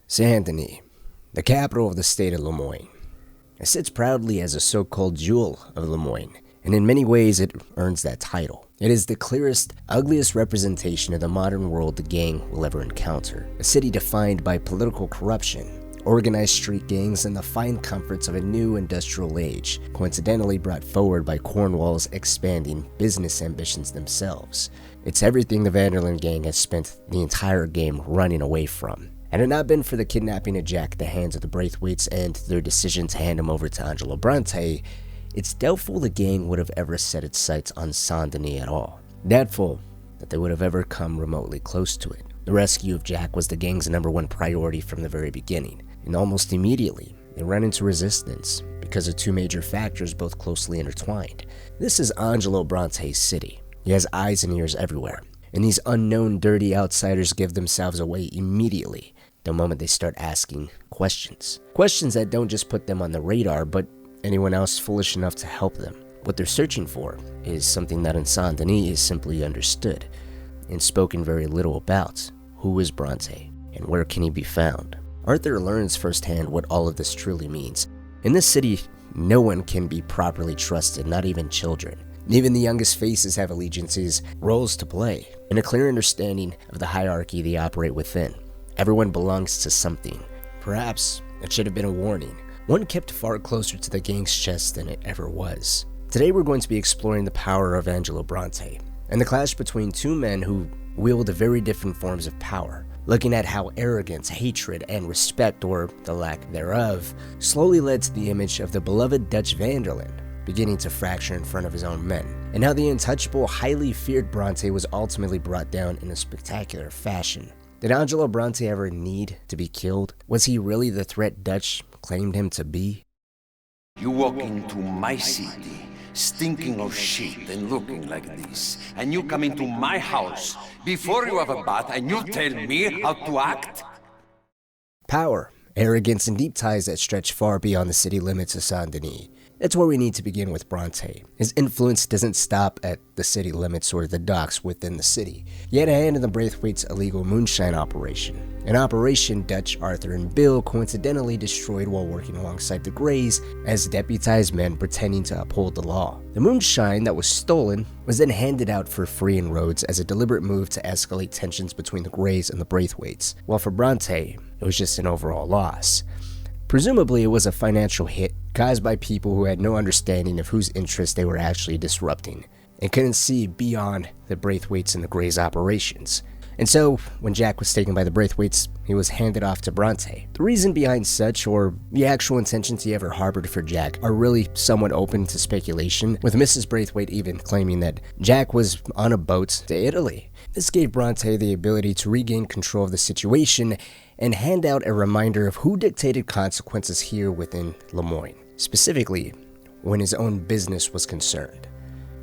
Saint Denis, the capital of the state of Lemoyne. It sits proudly as a so-called jewel of Lemoyne, and in many ways it earns that title. It is the clearest, ugliest representation of the modern world the gang will ever encounter. A city defined by political corruption, organized street gangs, and the fine comforts of a new industrial age, coincidentally brought forward by Cornwall's expanding business ambitions themselves. It's everything the Van Der Linde gang has spent the entire game running away from. Had it not been for the kidnapping of Jack at the hands of the Braithwaites and their decision to hand him over to Angelo Bronte, it's doubtful the gang would have ever set its sights on Saint Denis at all. Doubtful that they would have ever come remotely close to it. The rescue of Jack was the gang's #1 priority from the very beginning, and almost immediately, they ran into resistance because of two major factors both closely intertwined. This is Angelo Bronte's city. He has eyes and ears everywhere, and these unknown dirty outsiders give themselves away immediately the moment they start asking questions. Questions that don't just put them on the radar, but anyone else foolish enough to help them. What they're searching for is something that in Saint Denis is simply understood and spoken very little about. Who is Bronte, and where can he be found? Arthur learns firsthand what all of this truly means. In this city, no one can be properly trusted, not even children. Even the youngest faces have allegiances, roles to play, and a clear understanding of the hierarchy they operate within. Everyone belongs to something. Perhaps it should have been a warning, one kept far closer to the gang's chest than it ever was. Today we're going to be exploring the power of Angelo Bronte, and the clash between two men who wield very different forms of power, looking at how arrogance, hatred, and respect, or the lack thereof, slowly led to the image of the beloved Dutch Van Der Linde beginning to fracture in front of his own men, and how the untouchable, highly feared Bronte was ultimately brought down in a spectacular fashion. Did Angelo Bronte ever need to be killed? Was he really the threat Dutch claimed him to be? You walk into my city, stinking of shit and looking like this, and you come into my house before you have a bath and you tell me how to act? Power, arrogance, and deep ties that stretch far beyond the city limits of Saint Denis. That's where we need to begin with Bronte. His influence doesn't stop at the city limits or the docks within the city. He had a hand in the Braithwaites' illegal moonshine operation, an operation Dutch, Arthur, and Bill coincidentally destroyed while working alongside the Greys as deputized men pretending to uphold the law. The moonshine that was stolen was then handed out for free in Rhodes as a deliberate move to escalate tensions between the Greys and the Braithwaites, while for Bronte, it was just an overall loss. Presumably, it was a financial hit caused by people who had no understanding of whose interests they were actually disrupting and couldn't see beyond the Braithwaites and the Greys' operations. And so, when Jack was taken by the Braithwaites, he was handed off to Bronte. The reason behind such, or the actual intentions he ever harbored for Jack, are really somewhat open to speculation, with Mrs. Braithwaite even claiming that Jack was on a boat to Italy. This gave Bronte the ability to regain control of the situation and hand out a reminder of who dictated consequences here within Lemoyne, specifically when his own business was concerned.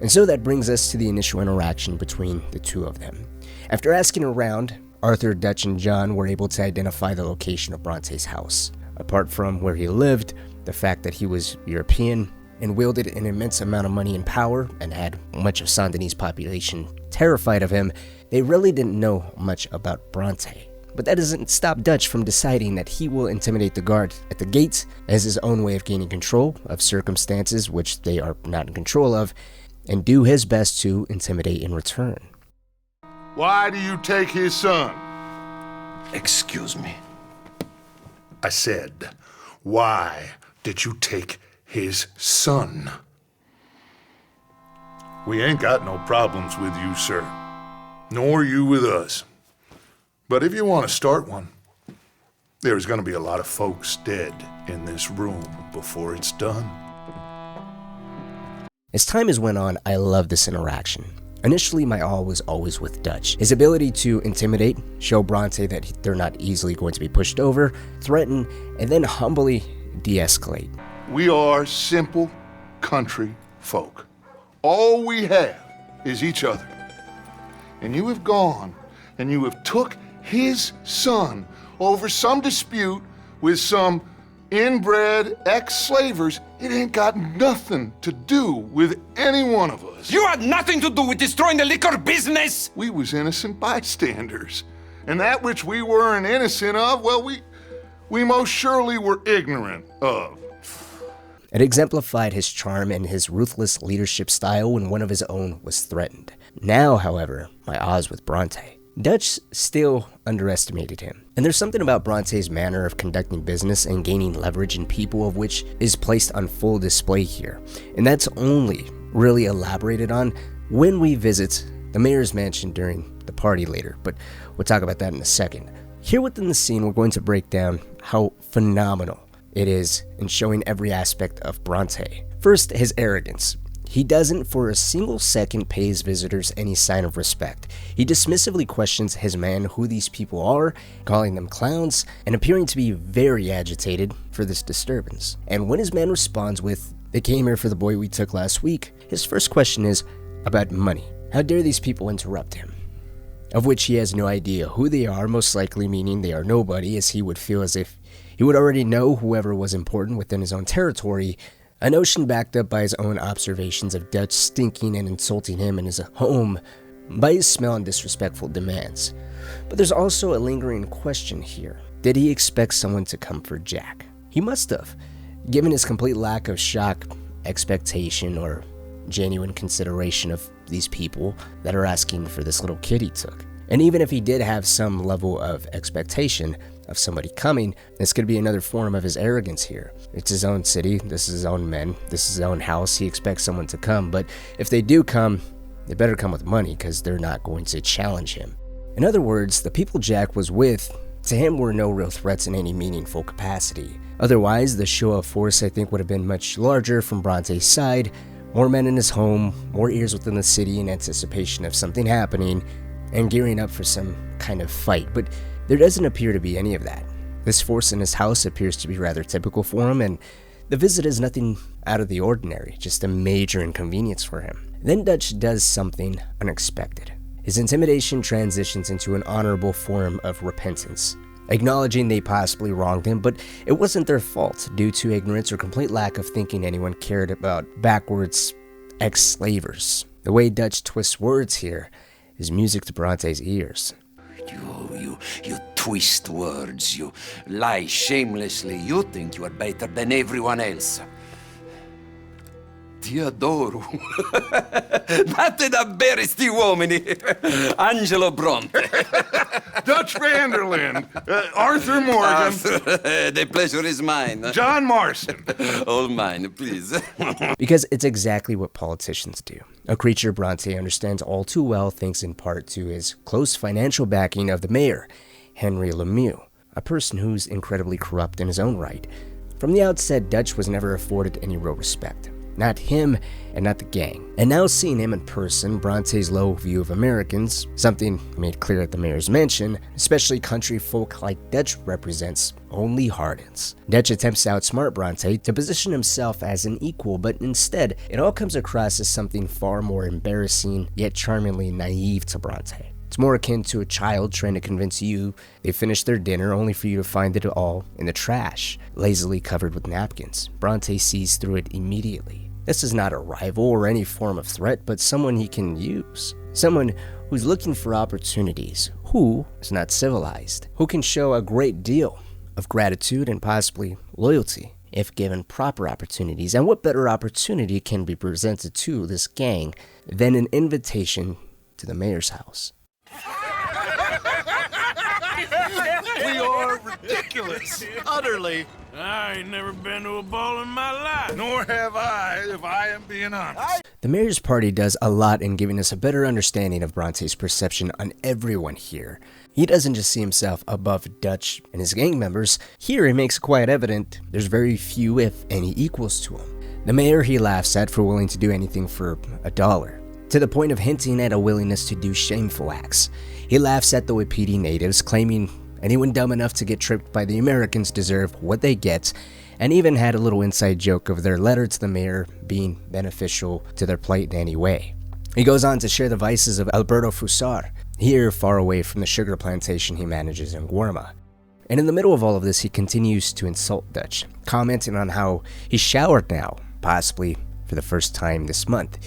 And so that brings us to the initial interaction between the two of them. After asking around, Arthur, Dutch, and John were able to identify the location of Bronte's house. Apart from where he lived, the fact that he was European and wielded an immense amount of money and power and had much of Saint Denis' population terrified of him, they really didn't know much about Bronte. But that doesn't stop Dutch from deciding that he will intimidate the guard at the gates as his own way of gaining control of circumstances which they are not in control of, and do his best to intimidate in return. Why do you take his son? Excuse me. I said, why did you take his son? We ain't got no problems with you, sir. Nor you with us. But if you want to start one, there's going to be a lot of folks dead in this room before it's done. As time has went on, I love this interaction. Initially, my awe was always with Dutch. His ability to intimidate, show Bronte that they're not easily going to be pushed over, threaten, and then humbly de-escalate. We are simple country folk. All we have is each other. And you have gone and you have took his son over some dispute with some inbred ex-slavers. It ain't got nothing to do with any one of us. You had nothing to do with destroying the liquor business! We was innocent bystanders. And that which we weren't innocent of, well, we we most surely were ignorant of. It exemplified his charm and his ruthless leadership style when one of his own was threatened. Now, however, my odds with Bronte. Dutch still underestimated him. And there's something about Bronte's manner of conducting business and gaining leverage in people of which is placed on full display here. And that's only really elaborated on when we visit the mayor's mansion during the party later, but we'll talk about that in a second. Here within the scene, we're going to break down how phenomenal it is in showing every aspect of Bronte. First, his arrogance. He doesn't for a single second pay his visitors any sign of respect. He dismissively questions his man who these people are, calling them clowns, and appearing to be very agitated for this disturbance. And when his man responds with, "They came here for the boy we took last week," his first question is about money. How dare these people interrupt him? Of which he has no idea who they are, most likely meaning they are nobody, as he would feel as if he would already know whoever was important within his own territory, a notion backed up by his own observations of Dutch stinking and insulting him in his home by his smell and disrespectful demands. But there's also a lingering question here. Did he expect someone to come for Jack? He must have, given his complete lack of shock, expectation, or genuine consideration of these people that are asking for this little kid he took. And even if he did have some level of expectation of somebody coming, this could be another form of his arrogance here. It's his own city, this is his own men, this is his own house, he expects someone to come, but if they do come, they better come with money because they're not going to challenge him. In other words, the people Jack was with, to him were no real threats in any meaningful capacity. Otherwise, the show of force I think would have been much larger from Bronte's side, more men in his home, more ears within the city in anticipation of something happening, and gearing up for some kind of fight, but there doesn't appear to be any of that. This force in his house appears to be rather typical for him, and the visit is nothing out of the ordinary, just a major inconvenience for him. Then Dutch does something unexpected. His intimidation transitions into an honorable form of repentance, acknowledging they possibly wronged him, but it wasn't their fault due to ignorance or complete lack of thinking anyone cared about backwards ex-slavers. The way Dutch twists words here is music to Bronte's ears. You twist words, you lie shamelessly, you think you are better than everyone else. Ti adoro. Date davvero sti uomini. Angelo Bronte. Dutch Van Der Linde, Arthur Morgan, The pleasure is mine. John Marston. All mine, please. Because it's exactly what politicians do. A creature Bronte understands all too well thanks in part to his close financial backing of the mayor, Henry Lemieux, a person who's incredibly corrupt in his own right. From the outset, Dutch was never afforded any real respect. Not him, and not the gang. And now seeing him in person, Bronte's low view of Americans, something made clear at the mayor's mansion, especially country folk like Dutch represents, only hardens. Dutch attempts to outsmart Bronte to position himself as an equal, but instead, it all comes across as something far more embarrassing, yet charmingly naive to Bronte. It's more akin to a child trying to convince you they finished their dinner only for you to find it all in the trash, lazily covered with napkins. Bronte sees through it immediately. This is not a rival or any form of threat, but someone he can use. Someone who's looking for opportunities, who is not civilized, who can show a great deal of gratitude and possibly loyalty if given proper opportunities. And what better opportunity can be presented to this gang than an invitation to the mayor's house? We are ridiculous. Utterly. I ain't never been to a ball in my life. Nor have I, if I am being honest. The mayor's party does a lot in giving us a better understanding of Bronte's perception on everyone here. He doesn't just see himself above Dutch and his gang members. Here, he makes it quite evident there's very few, if any, equals to him. The mayor he laughs at for willing to do anything for $1, to the point of hinting at a willingness to do shameful acts. He laughs at the Wapiti natives, claiming anyone dumb enough to get tricked by the Americans deserve what they get, and even had a little inside joke of their letter to the mayor being beneficial to their plight in any way. He goes on to share the vices of Alberto Fusar, here far away from the sugar plantation he manages in Guarma. And in the middle of all of this, he continues to insult Dutch, commenting on how he showered now, possibly for the first time this month.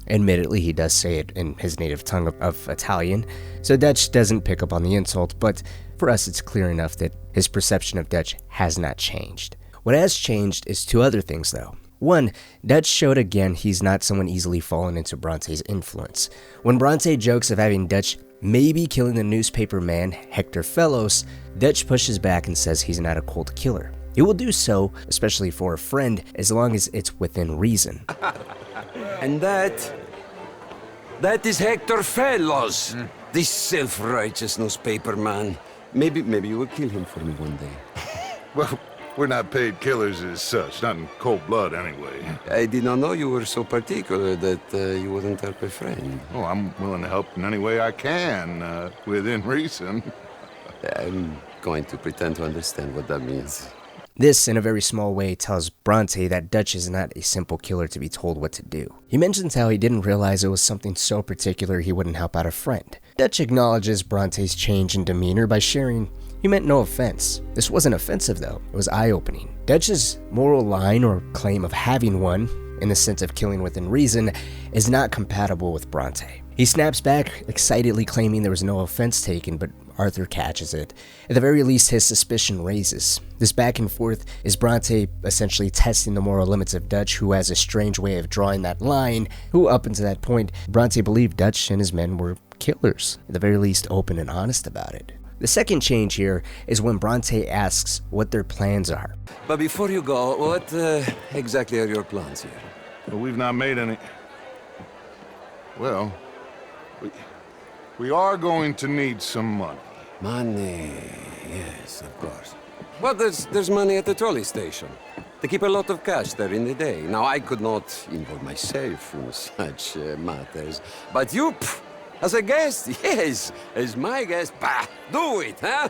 Admittedly, he does say it in his native tongue of Italian, so Dutch doesn't pick up on the insult, but For us, it's clear enough that his perception of Dutch has not changed. What has changed is two other things, though. One, Dutch showed again he's not someone easily fallen into Bronte's influence. When Bronte jokes of having Dutch maybe killing the newspaper man Hector Fellows, Dutch pushes back and says he's not a cold killer. He will do so, especially for a friend, as long as it's within reason. And that is Hector Fellows, this self-righteous newspaper man. Maybe you will kill him for me one day. Well, we're not paid killers as such, not in cold blood anyway. I did not know you were so particular that you wouldn't help a friend. Oh, I'm willing to help in any way I can, within reason. I'm going to pretend to understand what that means. This, in a very small way, tells Bronte that Dutch is not a simple killer to be told what to do. He mentions how he didn't realize it was something so particular he wouldn't help out a friend. Dutch acknowledges Bronte's change in demeanor by sharing he meant no offense. This wasn't offensive though, it was eye-opening. Dutch's moral line or claim of having one, in the sense of killing within reason, is not compatible with Bronte. He snaps back, excitedly claiming there was no offense taken, but Arthur catches it. At the very least, his suspicion raises. This back and forth is Bronte essentially testing the moral limits of Dutch, who has a strange way of drawing that line, who up until that point, Bronte believed Dutch and his men were killers, at the very least open and honest about it. The second change here is when Bronte asks what their plans are. But before you go, what exactly are your plans here? Well, we've not made any... Well, we are going to need some money. Money, yes, of course. Well, there's money at the trolley station. They keep a lot of cash there in the day. Now, I could not involve myself in such matters. But you, as a guest, yes, as my guest, bah, do it, huh?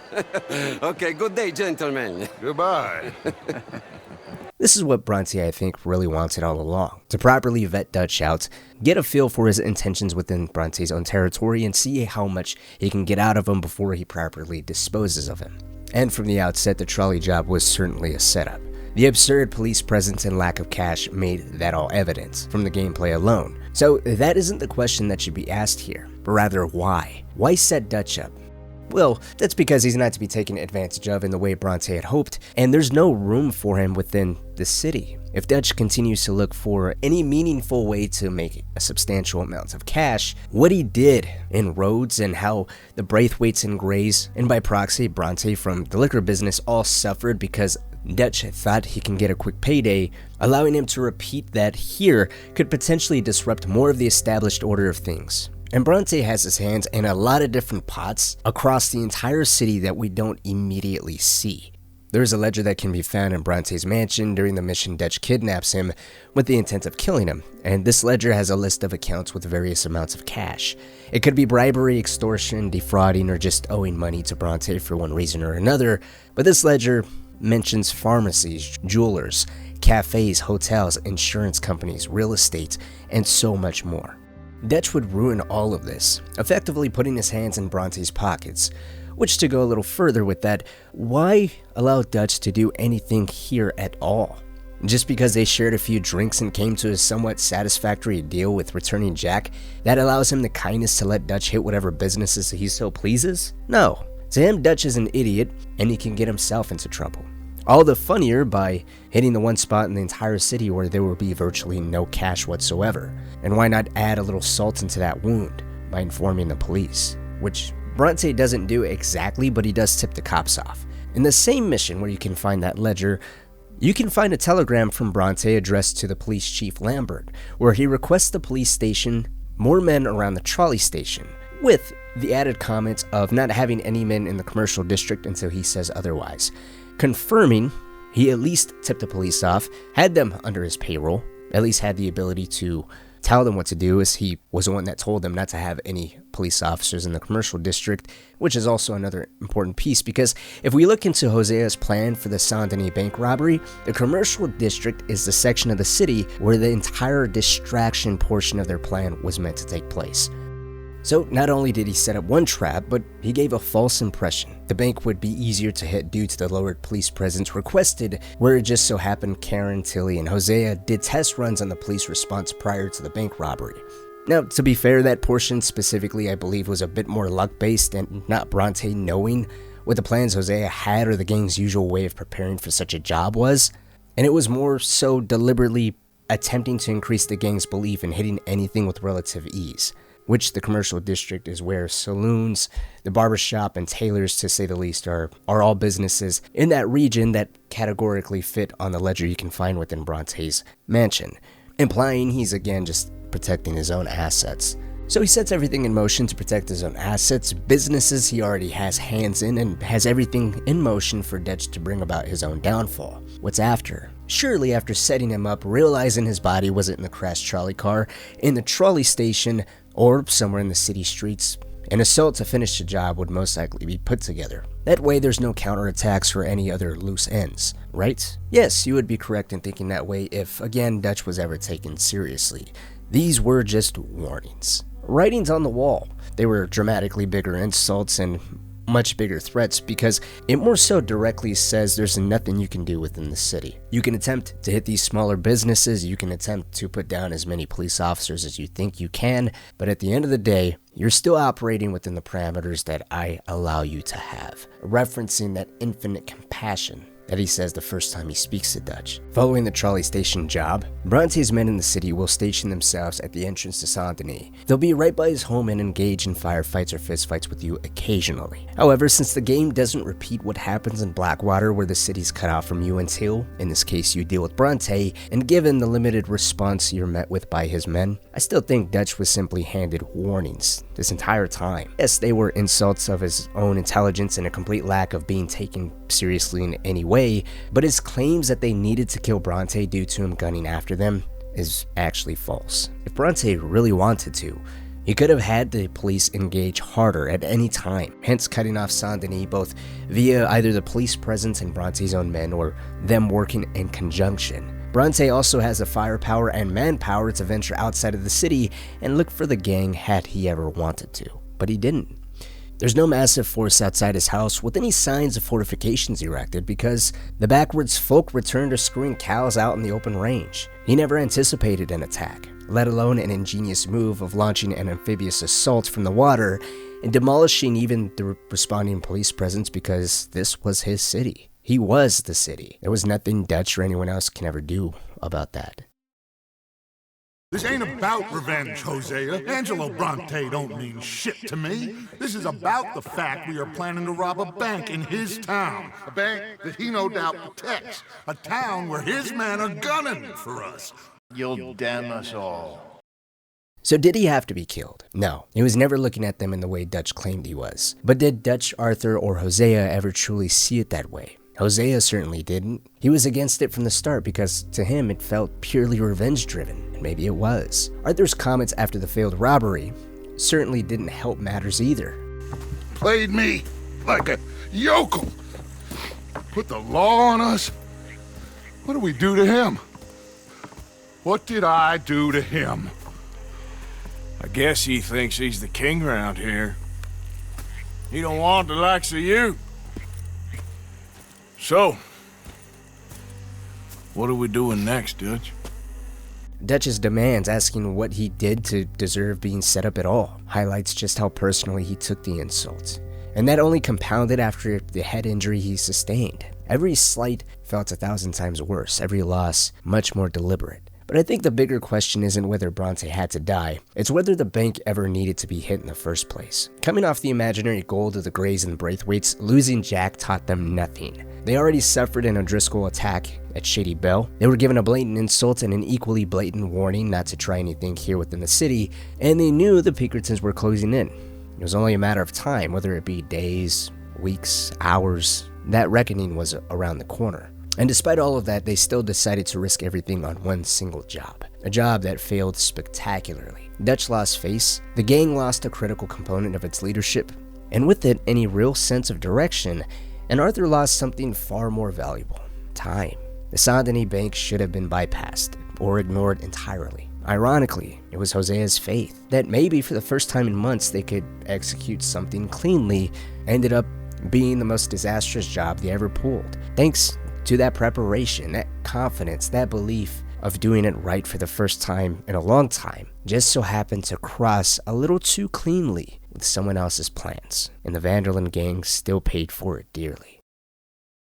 Okay, good day, gentlemen. Goodbye. This is what Bronte, I think, really wanted all along. To properly vet Dutch out, get a feel for his intentions within Bronte's own territory, and see how much he can get out of him before he properly disposes of him. And from the outset, the trolley job was certainly a setup. The absurd police presence and lack of cash made that all evident from the gameplay alone. So that isn't the question that should be asked here, but rather why? Why set Dutch up? Well, that's because he's not to be taken advantage of in the way Bronte had hoped, and there's no room for him within the city. If Dutch continues to look for any meaningful way to make a substantial amount of cash, what he did in Rhodes and how the Braithwaites and Grays, and by proxy Bronte from the liquor business, all suffered because Dutch thought he can get a quick payday, allowing him to repeat that here could potentially disrupt more of the established order of things. And Bronte has his hands in a lot of different pots across the entire city that we don't immediately see. There is a ledger that can be found in Bronte's mansion during the mission Dutch kidnaps him with the intent of killing him, and this ledger has a list of accounts with various amounts of cash. It could be bribery, extortion, defrauding, or just owing money to Bronte for one reason or another, but this ledger mentions pharmacies, jewelers, cafes, hotels, insurance companies, real estate, and so much more. Dutch would ruin all of this, effectively putting his hands in Bronte's pockets. Which, to go a little further with that, why allow Dutch to do anything here at all? Just because they shared a few drinks and came to a somewhat satisfactory deal with returning Jack, that allows him the kindness to let Dutch hit whatever businesses he so pleases? No. To him, Dutch is an idiot, and he can get himself into trouble. All the funnier by hitting the one spot in the entire city where there will be virtually no cash whatsoever. And why not add a little salt into that wound by informing the police? Which Bronte doesn't do exactly, but he does tip the cops off. In the same mission where you can find that ledger, you can find a telegram from Bronte addressed to the police chief Lambert, where he requests the police station more men around the trolley station, with the added comment of not having any men in the commercial district until he says otherwise. Confirming he at least tipped the police off, had them under his payroll, at least had the ability to tell them what to do, as he was the one that told them not to have any police officers in the commercial district, which is also another important piece, because if we look into Hosea's plan for the Saint Denis bank robbery, the commercial district is the section of the city where the entire distraction portion of their plan was meant to take place. So not only did he set up one trap, but he gave a false impression. The bank would be easier to hit due to the lowered police presence requested, where it just so happened Karen, Tilly, and Hosea did test runs on the police response prior to the bank robbery. Now, to be fair, that portion specifically I believe was a bit more luck-based and not Bronte knowing what the plans Hosea had or the gang's usual way of preparing for such a job was, and it was more so deliberately attempting to increase the gang's belief in hitting anything with relative ease, which the commercial district is where saloons, the barbershop, and tailors, to say the least, are all businesses in that region that categorically fit on the ledger you can find within Bronte's mansion, implying he's again just protecting his own assets. So he sets everything in motion to protect his own assets, businesses he already has hands in, and has everything in motion for Dutch to bring about his own downfall. What's after? Surely after setting him up, realizing his body wasn't in the crashed trolley car, in the trolley station, or somewhere in the city streets, an assault to finish the job would most likely be put together. That way there's no counterattacks or any other loose ends, right? Yes, you would be correct in thinking that way if, again, Dutch was ever taken seriously. These were just warnings. Writings on the wall. They were dramatically bigger insults and much bigger threats because it more so directly says there's nothing you can do within the city. You can attempt to hit these smaller businesses, you can attempt to put down as many police officers as you think you can, but at the end of the day, you're still operating within the parameters that I allow you to have, referencing that infinite compassion that he says the first time he speaks to Dutch. Following the trolley station job, Bronte's men in the city will station themselves at the entrance to Saint Denis. They'll be right by his home and engage in firefights or fistfights with you occasionally. However, since the game doesn't repeat what happens in Blackwater where the city's cut off from you until, in this case, you deal with Bronte, and given the limited response you're met with by his men, I still think Dutch was simply handed warnings this entire time. Yes, they were insults of his own intelligence and a complete lack of being taken seriously in any way, but his claims that they needed to kill Bronte due to him gunning after them is actually false. If Bronte really wanted to, he could have had the police engage harder at any time, hence cutting off Saint Denis both via either the police presence and Bronte's own men or them working in conjunction. Bronte also has the firepower and manpower to venture outside of the city and look for the gang had he ever wanted to, but he didn't. There's no massive force outside his house with any signs of fortifications erected because the backwoods folk returned to screwing cows out in the open range. He never anticipated an attack, let alone an ingenious move of launching an amphibious assault from the water and demolishing even the responding police presence because this was his city. He was the city. There was nothing Dutch or anyone else can ever do about that. This ain't about revenge, Hosea. Angelo Bronte don't mean shit to me. This is about the fact we are planning to rob a bank in his town. A bank that he no doubt protects. A town where his men are gunning for us. You'll damn us all. So did he have to be killed? No, he was never looking at them in the way Dutch claimed he was. But did Dutch, Arthur, or Hosea ever truly see it that way? Hosea certainly didn't. He was against it from the start because to him it felt purely revenge-driven, and maybe it was. Arthur's comments after the failed robbery certainly didn't help matters either. Played me like a yokel. Put the law on us. What do we do to him? What did I do to him? I guess he thinks he's the king around here. He don't want the likes of you. So, what are we doing next, Dutch? Dutch's demands, asking what he did to deserve being set up at all, highlights just how personally he took the insult. And that only compounded after the head injury he sustained. Every slight felt 1,000 times worse, every loss much more deliberate. But I think the bigger question isn't whether Bronte had to die, it's whether the bank ever needed to be hit in the first place. Coming off the imaginary gold of the Greys and Braithwaites, losing Jack taught them nothing. They already suffered an O'Driscoll attack at Shady Belle. They were given a blatant insult and an equally blatant warning not to try anything here within the city, and they knew the Pinkertons were closing in. It was only a matter of time, whether it be days, weeks, hours. That reckoning was around the corner. And despite all of that, they still decided to risk everything on one single job. A job that failed spectacularly. Dutch lost face, the gang lost a critical component of its leadership, and with it, any real sense of direction, and Arthur lost something far more valuable: time. The Saint Denis bank should have been bypassed, or ignored entirely. Ironically, it was Hosea's faith that maybe for the first time in months they could execute something cleanly, ended up being the most disastrous job they ever pulled. Thanks to that preparation, that confidence, that belief of doing it right for the first time in a long time, just so happened to cross a little too cleanly with someone else's plans, and the Van Der Linde gang still paid for it dearly.